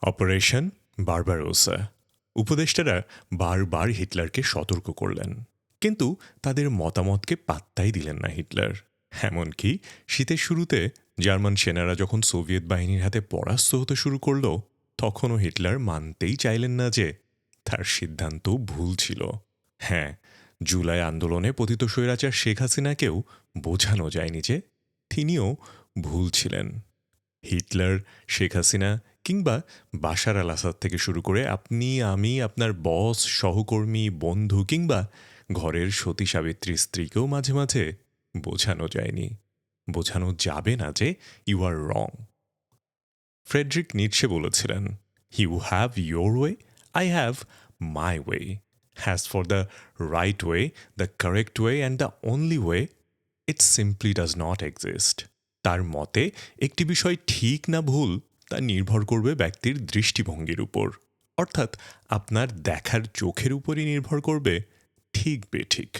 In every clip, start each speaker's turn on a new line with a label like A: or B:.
A: Operation Barbarossa. উপদেষ্টারা বারবার হিটলারকে সতর্ক করলেন, কিন্তু তাদের মতামতকে পাত্তাই দিলেন না হিটলার। এমনকি শীতের শুরুতে জার্মান সেনারা যখন সোভিয়েত বাহিনীর হাতে পরাস্ত হতে শুরু করল, তখনও হিটলার মানতেই চাইলেন না যে তার সিদ্ধান্ত ভুল ছিল। হ্যাঁ, জুলাই আন্দোলনে পতিত স্বৈরাচার শেখ হাসিনাকেও বোঝানো যায়নি যে তিনিও ভুল ছিলেন। হিটলার, শেখ হাসিনা কিংবা বাশার আল আসাদ থেকে শুরু করে আপনি, আমি, আপনার বস, সহকর্মী, বন্ধু কিংবা ঘরের সতী সাবিত্রী স্ত্রীকেও মাঝে মাঝে বোঝানো যায়নি, বোঝানো যাবে না যে you R wrong. Friedrich Nietzsche বলেছিলেন, you have your way, I have my way. As for the right way, the correct way and the only way, it simply does not exist. তার মতে একটি বিষয় ঠিক না ভুল তা নির্ভর করবে ব্যক্তির দৃষ্টিভঙ্গির উপর, অর্থাৎ আপনার দেখার চোখের উপরই নির্ভর করবে ঠিক বেঠিক।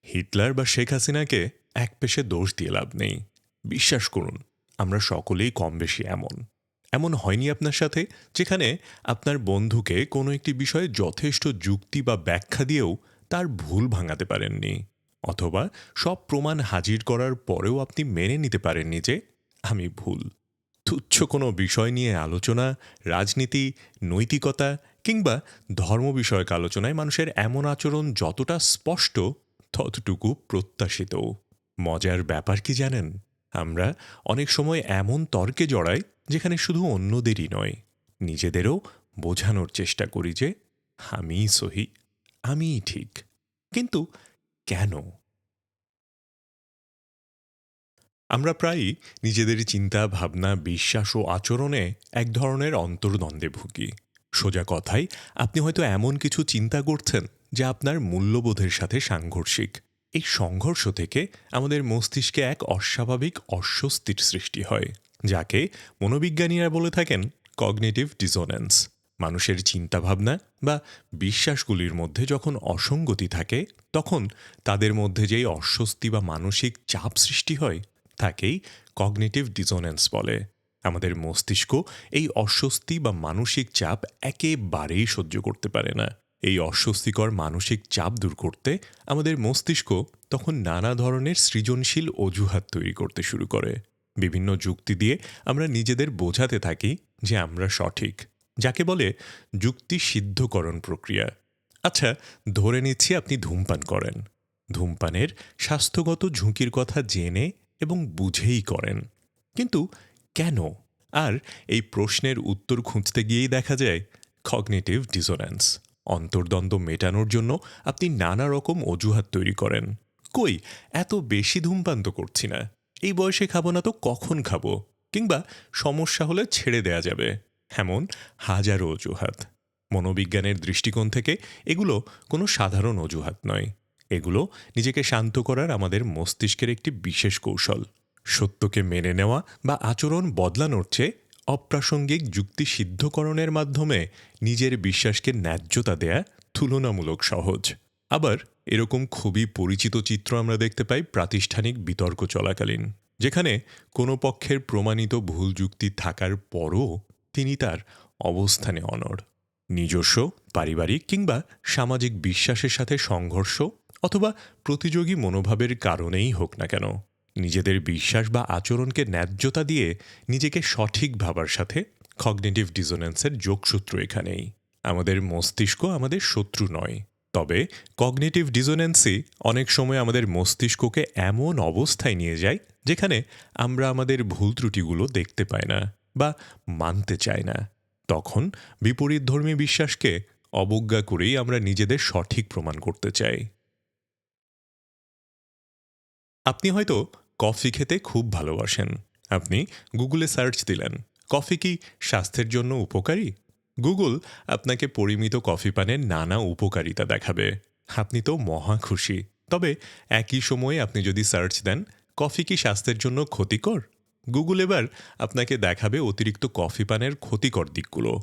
A: হিটলার বা শেখ হাসিনাকে এক পেশে দোষ দিয়ে লাভ নেই। বিশ্বাস করুন, আমরা সকলেই কম বেশি এমন। এমন হয়নি আপনার সাথে, যেখানে আপনার বন্ধুকে কোনো একটি বিষয়ে যথেষ্ট যুক্তি বা ব্যাখ্যা দিয়েও তার ভুল ভাঙাতে পারেননি, অথবা সব প্রমাণ হাজির করার পরেও আপনি মেনে নিতে পারেননি যে আমি ভুল। তুচ্ছ কোনো বিষয় নিয়ে আলোচনা, রাজনীতি, নৈতিকতা কিংবা ধর্ম বিষয়ক আলোচনায় মানুষের এমন আচরণ যতটা স্পষ্ট, ততটুকু প্রত্যাশিতও। মজার ব্যাপার কি জানেন? আমরা অনেক সময় এমন তর্কে জড়াই যেখানে শুধু অন্যদেরই নয়, নিজেদেরও বোঝানোর চেষ্টা করি যে আমিই সহি, আমিই ঠিক। কিন্তু কেন? আমরা প্রায়ই নিজেদের চিন্তা, ভাবনা, বিশ্বাস ও আচরণে এক ধরনের অন্তর্দ্বন্দ্বে ভুগি। সোজা কথায়, আপনি হয়তো এমন কিছু চিন্তা করছেন যা আপনার মূল্যবোধের সাথে সাংঘর্ষিক। এই সংঘর্ষ থেকে আমাদের মস্তিষ্কে এক অস্বাভাবিক অস্বস্তির সৃষ্টি হয়, যাকে মনোবিজ্ঞানীরা বলে থাকেন কগনিটিভ ডিসোনেন্স। মানুষের চিন্তাভাবনা বা বিশ্বাসগুলির মধ্যে যখন অসঙ্গতি থাকে, তখন তাদের মধ্যে যেই অস্বস্তি বা মানসিক চাপ সৃষ্টি হয়, তাকেই কগনিটিভ ডিসোনেন্স বলে। আমাদের মস্তিষ্ক এই অস্বস্তি বা মানসিক চাপ একেবারেই সহ্য করতে পারে না। এই অস্বস্তিকর মানসিক চাপ দূর করতে আমাদের মস্তিষ্ক তখন নানা ধরনের সৃজনশীল অজুহাত তৈরি করতে শুরু করে। বিভিন্ন যুক্তি দিয়ে আমরা নিজেদের বোঝাতে থাকি যে আমরা সঠিক, যাকে বলে যুক্তি সিদ্ধকরণ প্রক্রিয়া। আচ্ছা, ধরে নিচ্ছি আপনি ধূমপান করেন। ধূমপানের স্বাস্থ্যগত ঝুঁকির কথা জেনে এবং বুঝেই করেন, কিন্তু কেন? আর এই প্রশ্নের উত্তর খুঁজতে গিয়েই দেখা যায় কগনিটিভ ডিসোন্যান্স। অন্তর্দ্বন্দ্ব মেটানোর জন্য আপনি নানা রকম অজুহাত তৈরি করেন। কই, এত বেশি ধূমপান তো করছি না, এই বয়সে খাবো না তো কখন খাবো, কিংবা সমস্যা হলে ছেড়ে দেয়া যাবে, এমন হাজারো অজুহাত। মনোবিজ্ঞানের দৃষ্টিকোণ থেকে এগুলো কোনো সাধারণ অজুহাত নয়। এগুলো নিজেকে শান্ত করার আমাদের মস্তিষ্কের একটি বিশেষ কৌশল। সত্যকে মেনে নেওয়া বা আচরণ বদলানোর চেয়ে অপ্রাসঙ্গিক যুক্তি সিদ্ধকরণের মাধ্যমে নিজের বিশ্বাসকে ন্যায্যতা দেয়া তুলনামূলক সহজ। আবার এরকম খুবই পরিচিত চিত্র আমরা দেখতে পাই প্রাতিষ্ঠানিক বিতর্ক চলাকালীন, যেখানে কোনো পক্ষের প্রমাণিত ভুল যুক্তি থাকার পরও তিনি তার অবস্থানে অনড়। নিজস্ব, পারিবারিক কিংবা সামাজিক বিশ্বাসের সাথে সংঘর্ষ অথবা প্রতিযোগী মনোভাবের কারণেই হোক না কেন, নিজেদের বিশ্বাস বা আচরণকে ন্যায্যতা দিয়ে নিজেকে সঠিক ভাবার সাথে কগনিটিভ ডিসোনেন্সের যোগসূত্র এখানেই। আমাদের মস্তিষ্ক আমাদের শত্রু নয়, তবে কগনিটিভ ডিসোনেন্সই অনেক সময় আমাদের মস্তিষ্ককে এমন অবস্থায় নিয়ে যায় যেখানে আমরা আমাদের ভুল ত্রুটিগুলো দেখতে পাই না বা মানতে চাই না। তখন বিপরীতধর্মী বিশ্বাসকে অবজ্ঞা করেই আমরা নিজেদের সঠিক প্রমাণ করতে চাই। আপনি হয়তো কফি খেতে খুব ভালোবাসেন। আপনি গুগলে সার্চ দিলেন, কফি কি স্বাস্থ্যের জন্য উপকারী? গুগল আপনাকে পরিমিত কফি পানের নানা উপকারিতা দেখাবে। আপনি তো মহা খুশি। তবে একই সময়ে আপনি যদি সার্চ দেন, কফি কি স্বাস্থ্যের জন্য ক্ষতিকর? গুগল এবার আপনাকে দেখাবে অতিরিক্ত কফি পানের ক্ষতিকর দিকগুলো।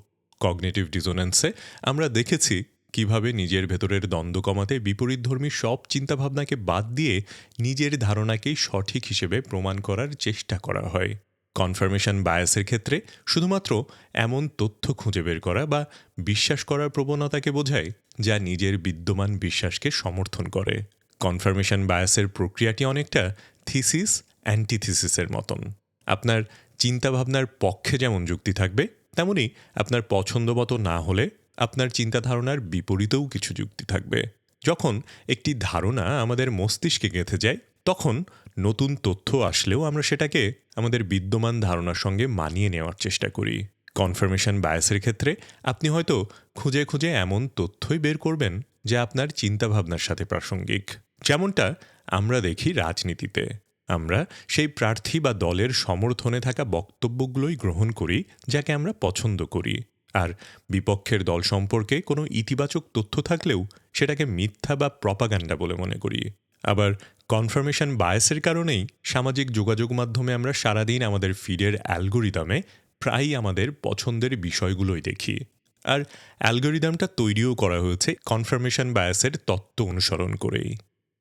A: কগনিটিভ ডিসোনেন্সে আমরা দেখেছি কিভাবে নিজের ভেতরের দ্বন্দ্ব কমাতে বিপরীতধর্মী সব চিন্তাভাবনাকে বাদ দিয়ে নিজের ধারণাকেই সঠিক হিসেবে প্রমাণ করার চেষ্টা করা হয়। কনফার্মেশন বায়াসের ক্ষেত্রে শুধুমাত্র এমন তথ্য খুঁজে বের করা বা বিশ্বাস করার প্রবণতাকে বোঝায় যা নিজের বিদ্যমান বিশ্বাসকে সমর্থন করে। কনফার্মেশন বায়াসের প্রক্রিয়াটি অনেকটা থিসিস অ্যান্টিথিসিসের মতন। আপনার চিন্তাভাবনার পক্ষে যেমন যুক্তি থাকবে, তেমনি আপনার পছন্দমতো না হলে আপনার চিন্তাধারণার বিপরীতেও কিছু যুক্তি থাকবে। যখন একটি ধারণা আমাদের মস্তিষ্কে গেঁথে যায়, তখন নতুন তথ্য আসলেও আমরা সেটাকে আমাদের বিদ্যমান ধারণার সঙ্গে মানিয়ে নেওয়ার চেষ্টা করি। কনফার্মেশন বায়াসের ক্ষেত্রে আপনি হয়তো খুঁজে খুঁজে এমন তথ্যই বের করবেন যা আপনার চিন্তাভাবনার সাথে প্রাসঙ্গিক। যেমনটা আমরা দেখি রাজনীতিতে, আমরা সেই প্রার্থী বা দলের সমর্থনে থাকা বক্তব্যগুলোই গ্রহণ করি যাকে আমরা পছন্দ করি, আর বিপক্ষের দল সম্পর্কে কোনো ইতিবাচক তথ্য থাকলেও সেটাকে মিথ্যা বা প্রপাগান্ডা বলে মনে করি। আবার কনফার্মেশন বায়াসের কারণেই সামাজিক যোগাযোগ মাধ্যমে আমরা সারাদিন আমাদের ফিডের অ্যালগোরিদমে প্রায়ই আমাদের পছন্দের বিষয়গুলোই দেখি। আর অ্যালগোরিদমটা তৈরিও করা হয়েছে কনফার্মেশন বায়াসের তত্ত্ব অনুসরণ করেই।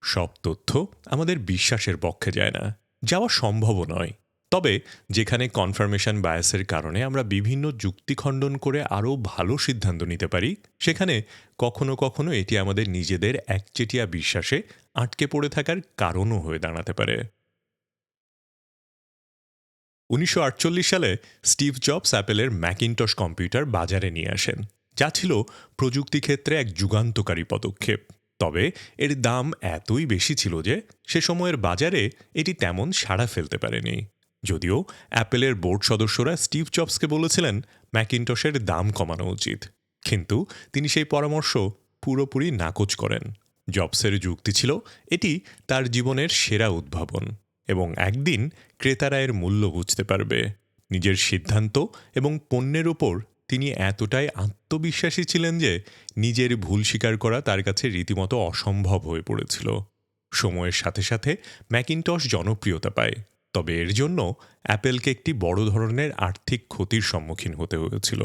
A: সব তথ্য আমাদের বিশ্বাসের পক্ষে যায় না, যাওয়া সম্ভবও নয়। তবে যেখানে কনফার্মেশন বায়াসের কারণে আমরা বিভিন্ন যুক্তি খণ্ডন করে আরও ভালো সিদ্ধান্ত নিতে পারি, সেখানে কখনো কখনো এটি আমাদের নিজেদের একচেটিয়া বিশ্বাসে আটকে পড়ে থাকার কারণও হয়ে দাঁড়াতে পারে। ১৯৪৮ সালে স্টিভ জবস অ্যাপেলের ম্যাকিনটশ কম্পিউটার বাজারে নিয়ে আসেন, যা ছিল প্রযুক্তি ক্ষেত্রে এক যুগান্তকারী পদক্ষেপ। তবে এর দাম এতই বেশি ছিল যে সে সময়ের বাজারে এটি তেমন সাড়া ফেলতে পারেনি। যদিও অ্যাপেলের বোর্ড সদস্যরা স্টিভ জবসকে বলেছিলেন ম্যাকিনটশের দাম কমানো উচিত, কিন্তু তিনি সেই পরামর্শ পুরোপুরি নাকচ করেন। জবসের যুক্তি ছিল এটি তার জীবনের সেরা উদ্ভাবন এবং একদিন ক্রেতারা এর মূল্য বুঝতে পারবে। নিজের সিদ্ধান্ত এবং পণ্যের ওপর তিনি এতটাই আত্মবিশ্বাসী ছিলেন যে নিজের ভুল স্বীকার করা তার কাছে রীতিমতো অসম্ভব হয়ে পড়েছিল। সময়ের সাথে সাথে ম্যাকিনটশ জনপ্রিয়তা পায়, তবে এর জন্য অ্যাপেলকে একটি বড় ধরনের আর্থিক ক্ষতির সম্মুখীন হতে হয়েছিল।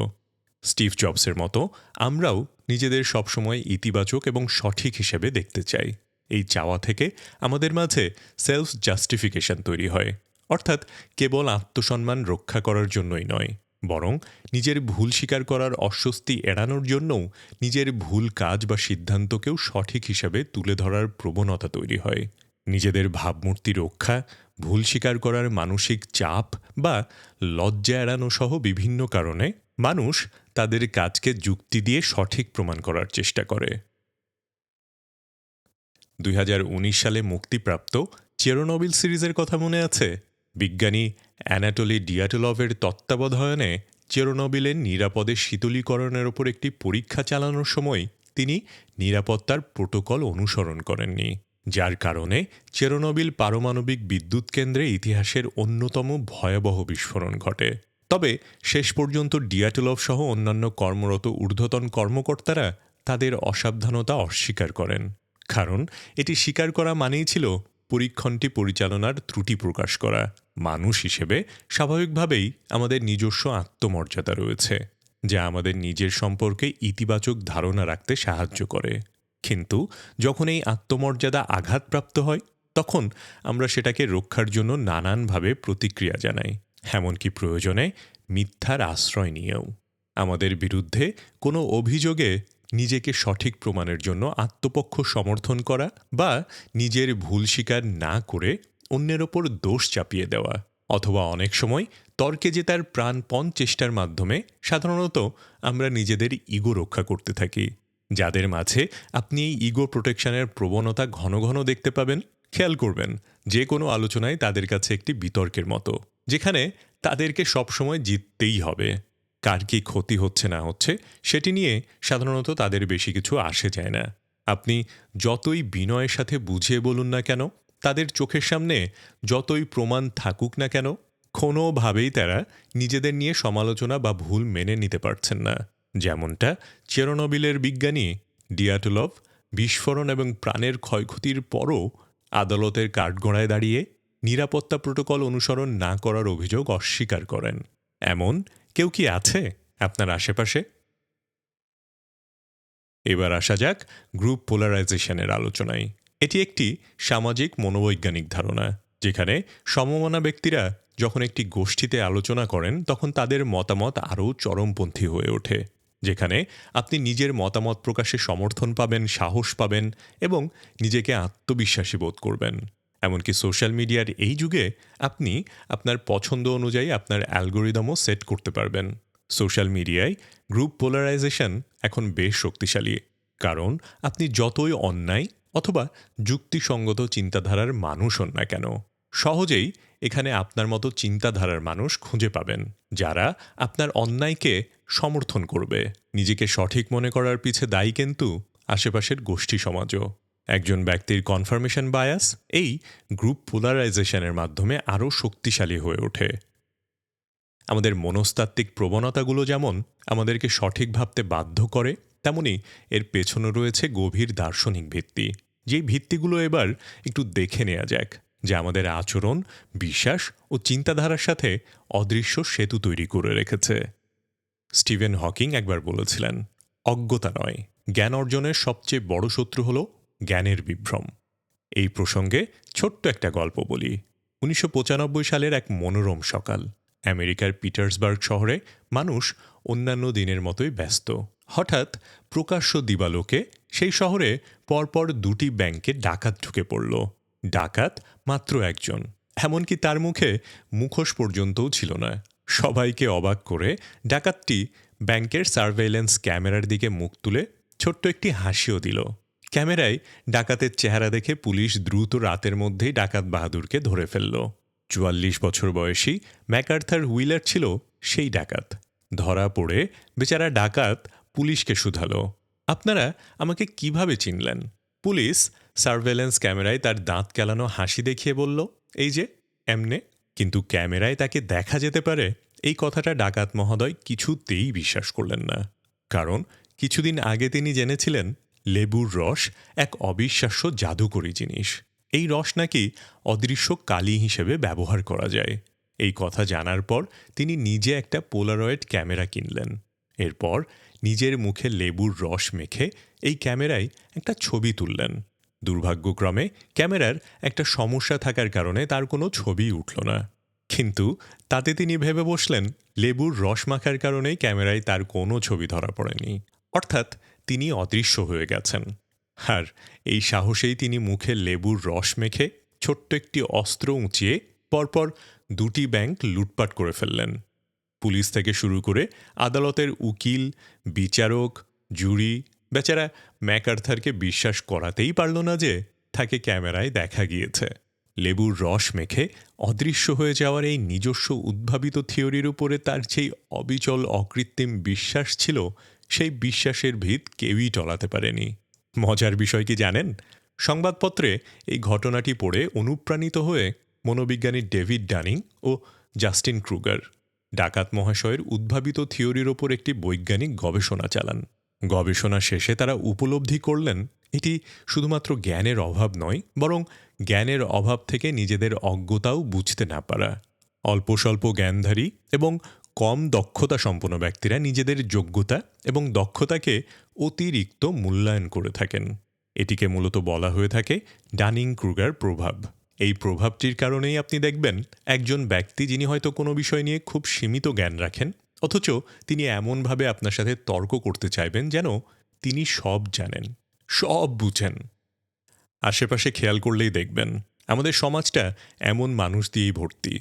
A: স্টিভ জবসের মতো আমরাও নিজেদের সবসময় ইতিবাচক এবং সঠিক হিসেবে দেখতে চাই। এই চাওয়া থেকে আমাদের মাঝে সেলফ জাস্টিফিকেশন তৈরি হয়, অর্থাৎ কেবল আত্মসম্মান রক্ষা করার জন্যই নয়, বরং নিজের ভুল স্বীকার করার অস্বস্তি এড়ানোর জন্যও নিজের ভুল কাজ বা সিদ্ধান্তকেও সঠিক হিসাবে তুলে ধরার প্রবণতা তৈরি হয়। নিজেদের ভাবমূর্তি রক্ষা, ভুল স্বীকার করার মানসিক চাপ বা লজ্জা এড়ানো সহ বিভিন্ন কারণে মানুষ তাদের কাজকে যুক্তি দিয়ে সঠিক প্রমাণ করার চেষ্টা করে। ২০১৯ সালে মুক্তিপ্রাপ্ত চেরনোবিল সিরিজের কথা মনে আছে? বিজ্ঞানী অ্যানাটোলি ডিয়াটলভের তত্ত্বাবধানে চেরনোবিলের নিরাপদে শীতলীকরণের ওপর একটি পরীক্ষা চালানোর সময় তিনি নিরাপত্তার প্রোটোকল অনুসরণ করেননি, যার কারণে চেরনোবিল পারমাণবিক বিদ্যুৎ কেন্দ্রে ইতিহাসের অন্যতম ভয়াবহ বিস্ফোরণ ঘটে। তবে শেষ পর্যন্ত ডিয়াটলভ সহ অন্যান্য কর্মরত ঊর্ধ্বতন কর্মকর্তারা তাদের অসাবধানতা অস্বীকার করেন, কারণ এটি স্বীকার করা মানেই ছিল পরীক্ষণটি পরিচালনার ত্রুটি প্রকাশ করা। মানুষ হিসেবে স্বাভাবিকভাবেই আমাদের নিজস্ব আত্মমর্যাদা রয়েছে, যা আমাদের নিজের সম্পর্কে ইতিবাচক ধারণা রাখতে সাহায্য করে। কিন্তু যখন এই আত্মমর্যাদা আঘাতপ্রাপ্ত হয়, তখন আমরা সেটাকে রক্ষার জন্য নানানভাবে প্রতিক্রিয়া জানাই, এমনকি প্রয়োজনে মিথ্যার আশ্রয় নিয়েও। আমাদের বিরুদ্ধে কোনো অভিযোগে নিজেকে সঠিক প্রমাণের জন্য আত্মপক্ষ সমর্থন করা বা নিজের ভুল স্বীকার না করে অন্যের ওপর দোষ চাপিয়ে দেওয়া, অথবা অনেক সময় তর্কে জেতার প্রাণপণ চেষ্টার মাধ্যমে সাধারণত আমরা নিজেদের ইগো রক্ষা করতে থাকি। যাদের মাঝে আপনি এই ইগো প্রোটেকশনের প্রবণতা ঘন ঘন দেখতে পাবেন, খেয়াল করবেন যে কোনো আলোচনায় তাদের কাছে একটি বিতর্কের মতো, যেখানে তাদেরকে সবসময় জিততেই হবে। কার কী ক্ষতি হচ্ছে না হচ্ছে সেটি নিয়ে সাধারণত তাদের বেশি কিছু আসে যায় না। আপনি যতই বিনয়ের সাথে বুঝিয়ে বলুন না কেন, তাদের চোখের সামনে যতই প্রমাণ থাকুক না কেন, কোনোভাবেই তারা নিজেদের নিয়ে সমালোচনা বা ভুল মেনে নিতে পারছেন না। যেমনটা চেরনোবিলের বিজ্ঞানী ডিয়াটলভ বিস্ফোরণ এবং প্রাণের ক্ষয়ক্ষতির পরও আদালতের কাঠগড়ায় দাঁড়িয়ে নিরাপত্তা প্রোটোকল অনুসরণ না করার অভিযোগ অস্বীকার করেন। এমন কেউ কি আছে আপনার আশেপাশে? এবার আসা যাক গ্রুপ পোলারাইজেশনের আলোচনায়। এটি একটি সামাজিক মনোবৈজ্ঞানিক ধারণা, যেখানে সমমনা ব্যক্তিরা যখন একটি গোষ্ঠীতে আলোচনা করেন তখন তাদের মতামত আরও চরমপন্থী হয়ে ওঠে, যেখানে আপনি নিজের মতামত প্রকাশে সমর্থন পাবেন, সাহস পাবেন এবং নিজেকে আত্মবিশ্বাসী বোধ করবেন। এমনকি সোশ্যাল মিডিয়ার এই যুগে আপনি আপনার পছন্দ অনুযায়ী আপনার অ্যালগোরিদমও সেট করতে পারবেন। সোশ্যাল মিডিয়ায় গ্রুপ পোলারাইজেশন এখন বেশ শক্তিশালী, কারণ আপনি যতই অন্যায় অথবা যুক্তিসঙ্গত চিন্তাধারার মানুষ হন না কেন, সহজেই এখানে আপনার মতো চিন্তাধারার মানুষ খুঁজে পাবেন, যারা আপনার অন্যায়কে সমর্থন করবে। নিজেকে সঠিক মনে করার পিছে দায়ী কিন্তু আশেপাশের গোষ্ঠী সমাজও। একজন ব্যক্তির কনফার্মেশন বায়াস এই গ্রুপ পোলারাইজেশনের মাধ্যমে আরও শক্তিশালী হয়ে ওঠে। আমাদের মনস্তাত্ত্বিক প্রবণতাগুলো যেমন আমাদেরকে সঠিক ভাবতে বাধ্য করে, তেমনি এর পেছনে রয়েছে গভীর দার্শনিক ভিত্তি, যেই ভিত্তিগুলো এবার একটু দেখে নেওয়া যাক, যা আমাদের আচরণ, বিশ্বাস ও চিন্তাধারার সাথে অদৃশ্য সেতু তৈরি করে রেখেছে। স্টিভেন হকিং একবার বলেছিলেন, অজ্ঞতা নয়, জ্ঞান অর্জনের সবচেয়ে বড় শত্রু হল জ্ঞানের বিভ্রম। এই প্রসঙ্গে ছোট্ট একটা গল্প বলি। ১৯৯৫ সালের এক মনোরম সকাল। আমেরিকার পিটার্সবার্গ শহরে মানুষ অন্যান্য দিনের মতোই ব্যস্ত। হঠাৎ প্রকাশ্য দিবালোকে সেই শহরে পরপর ২টি ব্যাংকে ডাকাত ঢুকে পড়ল। ডাকাত মাত্র একজন, এমনকি তার মুখে মুখোশ পর্যন্তও ছিল না। সবাইকে অবাক করে ডাকাতটি ব্যাংকের সার্ভেইলেন্স ক্যামেরার দিকে মুখ তুলে ছোট্ট একটি হাসিও দিল। ক্যামেরায় ডাকাতের চেহারা দেখে পুলিশ দ্রুত রাতের মধ্যেই ডাকাত বাহাদুরকে ধরে ফেলল। ৪৪ বছর বয়সী ম্যাকআর্থার হুইলার ছিল সেই ডাকাত। ধরা পড়ে বেচারা ডাকাত পুলিশকে শুধালো, আপনারা আমাকে কিভাবে চিনলেন? পুলিশ সার্ভেলেন্স ক্যামেরায় তার দাঁত কেলানো হাসি দেখিয়ে বলল, এই যে এমনে। কিন্তু ক্যামেরায় তাকে দেখা যেতে পারে এই কথাটা ডাকাত মহোদয় কিছুতেই বিশ্বাস করলেন না। কারণ কিছুদিন আগে তিনি জেনেছিলেন লেবুর রস এক অবিশ্বাস্য জাদুকরী জিনিস। এই রস নাকি অদৃশ্য কালি হিসেবে ব্যবহার করা যায়। এই কথা জানার পর তিনি নিজে একটা পোলারয়েড ক্যামেরা কিনলেন। এরপর নিজের মুখে লেবুর রস মেখে এই ক্যামেরায় একটা ছবি তুললেন। দুর্ভাগ্যক্রমে ক্যামেরার একটা সমস্যা থাকার কারণে তার কোনো ছবি উঠল না। কিন্তু তাতে তিনি ভেবে বসলেন লেবুর রস মাখার কারণেই ক্যামেরায় তার কোনো ছবি ধরা পড়েনি, অর্থাৎ তিনি অদৃশ্য হয়ে গেছেন। আর এই সাহসেই তিনি মুখে লেবুর রস মেখে ছোট্ট একটি অস্ত্র উঁচিয়ে পরপর ২টি ব্যাংক লুটপাট করে ফেললেন। পুলিশ থেকে শুরু করে আদালতের উকিল, বিচারক, জুরি বেচারা ম্যাকআর্থারকে বিশ্বাস করাতেই পারল না যে তাকে ক্যামেরায় দেখা গিয়েছে। লেবুর রস মেখে অদৃশ্য হয়ে যাওয়ার এই নিজস্ব উদ্ভাবিত থিওরির উপরে তার যেই অবিচল অকৃত্রিম বিশ্বাস ছিল, সেই বিশ্বাসের ভিত কেউই টলাতে পারেনি। মজার বিষয় কি জানেন? সংবাদপত্রে এই ঘটনাটি পড়ে অনুপ্রাণিত হয়ে মনোবিজ্ঞানী ডেভিড ডানিং ও জাস্টিন ক্রুগার ডাকাত মহাশয়ের উদ্ভাবিত থিওরির ওপর একটি বৈজ্ঞানিক গবেষণা চালান। গবেষণা শেষে তারা উপলব্ধি করলেন এটি শুধুমাত্র জ্ঞানের অভাব নয়, বরং জ্ঞানের অভাব থেকে নিজেদের অজ্ঞতাও বুঝতে না পারা। অল্প স্বল্প জ্ঞানধারী এবং কম দক্ষতা সম্পন্ন ব্যক্তিরা নিজেদের যোগ্যতা এবং দক্ষতাকে অতিরিক্ত মূল্যায়ন করে থাকেন। এটিকে মূলত বলা হয়ে থাকে ডানিং ক্রুগার প্রভাব। এই প্রভাবটির কারণেই আপনি দেখবেন একজন ব্যক্তি যিনি হয়তো কোনো বিষয় নিয়ে খুব সীমিত জ্ঞান রাখেন, অথচ তিনি এমনভাবে আপনার সাথে তর্ক করতে চাইবেন যেন তিনি সব জানেন, সব বুঝেন। আশেপাশে খেয়াল করলেই দেখবেন আমাদের সমাজটা এমন মানুষ দিয়েই ভর্তি।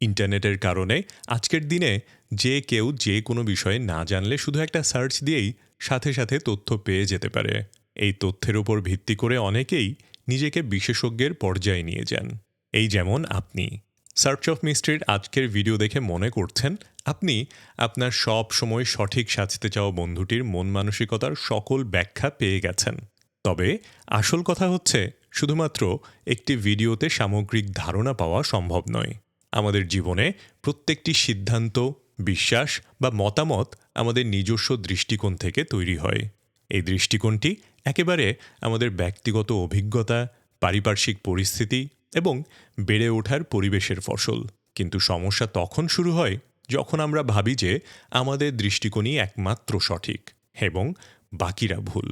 A: ইন্টারনেটের কারণে আজকের দিনে যে কেউ যে কোনো বিষয়ে না জানলে শুধু একটা সার্চ দিয়েই সাথে সাথে তথ্য পেয়ে যেতে পারে। এই তথ্যের উপর ভিত্তি করে অনেকেই নিজেকে বিশেষজ্ঞের পর্যায়ে নিয়ে যান। এই যেমন আপনি সার্চ অফ মিস্ট্রির আজকের ভিডিও দেখে মনে করছেন আপনি আপনার সব সময় সঠিক সাজতে চাওয়া বন্ধুটির মন মানসিকতার সকল ব্যাখ্যা পেয়ে গেছেন। তবে আসল কথা হচ্ছে শুধুমাত্র একটি ভিডিওতে সামগ্রিক ধারণা পাওয়া সম্ভব নয়। আমাদের জীবনে প্রত্যেকটি সিদ্ধান্ত, বিশ্বাস বা মতামত আমাদের নিজস্ব দৃষ্টিকোণ থেকে তৈরি হয়। এই দৃষ্টিকোণটি একেবারে আমাদের ব্যক্তিগত অভিজ্ঞতা, পারিপার্শ্বিক পরিস্থিতি এবং বেড়ে ওঠার পরিবেশের ফসল। কিন্তু সমস্যা তখন শুরু হয় যখন আমরা ভাবি যে আমাদের দৃষ্টিকোণই একমাত্র সঠিক এবং বাকিরা ভুল।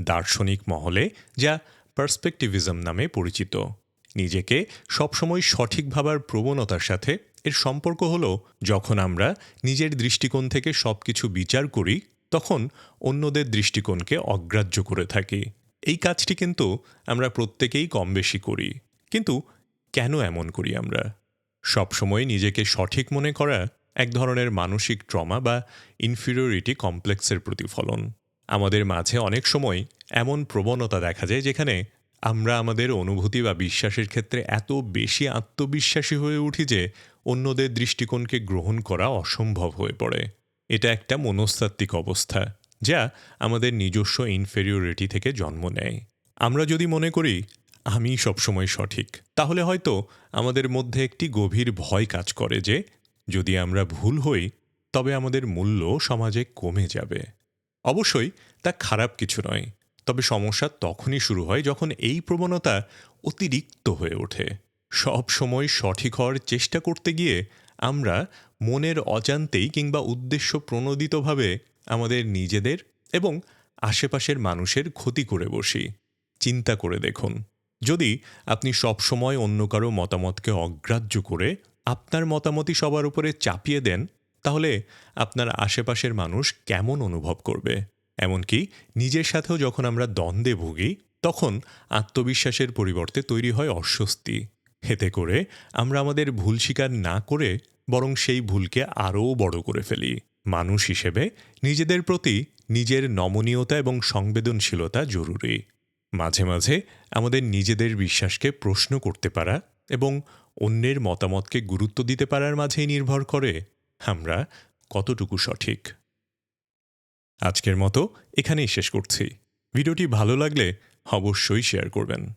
A: দার্শনিক মহলে যা পার্সপেক্টিভিজম নামে পরিচিত। নিজেকে সবসময় সঠিক ভাবার প্রবণতার সাথে এর সম্পর্ক হলো যখন আমরা নিজের দৃষ্টিকোণ থেকে সবকিছু বিচার করি তখন অন্যদের দৃষ্টিকোণকে অগ্রাহ্য করে থাকি। এই কাজটি কিন্তু আমরা প্রত্যেকেই কম বেশি করি। কিন্তু কেন এমন করি আমরা? সবসময় নিজেকে সঠিক মনে করা এক ধরনের মানসিক ট্রমা বা ইনফিরিয়রিটি কমপ্লেক্সের প্রতিফলন। আমাদের মাঝে অনেক সময় এমন প্রবণতা দেখা যায় যেখানে আমরা আমাদের অনুভূতি বা বিশ্বাসের ক্ষেত্রে এত বেশি আত্মবিশ্বাসী হয়ে উঠি যে অন্যদের দৃষ্টিকোণকে গ্রহণ করা অসম্ভব হয়ে পড়ে। এটা একটা মনস্তাত্ত্বিক অবস্থা যা আমাদের নিজস্ব ইনফেরিয়রিটি থেকে জন্ম নেয়। আমরা যদি মনে করি আমি সবসময় সঠিক, তাহলে হয়তো আমাদের মধ্যে একটি গভীর ভয় কাজ করে যে যদি আমরা ভুল হই তবে আমাদের মূল্য সমাজে কমে যাবে। অবশ্যই তা খারাপ কিছু নয়, তবে সমস্যা তখনই শুরু হয় যখন এই প্রবণতা অতিরিক্ত হয়ে ওঠে। সব সময় সঠিক হওয়ার চেষ্টা করতে গিয়ে আমরা মনের অজান্তেই কিংবা উদ্দেশ্য প্রণোদিতভাবে আমাদের নিজেদের এবং আশেপাশের মানুষের ক্ষতি করে বসি। চিন্তা করে দেখুন, যদি আপনি সবসময় অন্য কারো মতামতকে অগ্রাহ্য করে আপনার মতামতই সবার উপরে চাপিয়ে দেন, তাহলে আপনার আশেপাশের মানুষ কেমন অনুভব করবে? এমনকি নিজের সাথেও যখন আমরা দ্বন্দ্বে ভুগি, তখন আত্মবিশ্বাসের পরিবর্তে তৈরি হয় অস্বস্তি। এতে করে আমরা আমাদের ভুল স্বীকার না করে বরং সেই ভুলকে আরও বড় করে ফেলি। মানুষ হিসেবে নিজেদের প্রতি নিজের নমনীয়তা এবং সংবেদনশীলতা জরুরি। মাঝে মাঝে আমাদের নিজেদের বিশ্বাসকে প্রশ্ন করতে পারা এবং অন্যের মতামতকে গুরুত্ব দিতে পারার মাঝেই নির্ভর করে আমরা কতটুকু সঠিক। আজকের মতো এখানেই শেষ করছি। ভিডিওটি ভালো লাগলে অবশ্যই শেয়ার করবেন।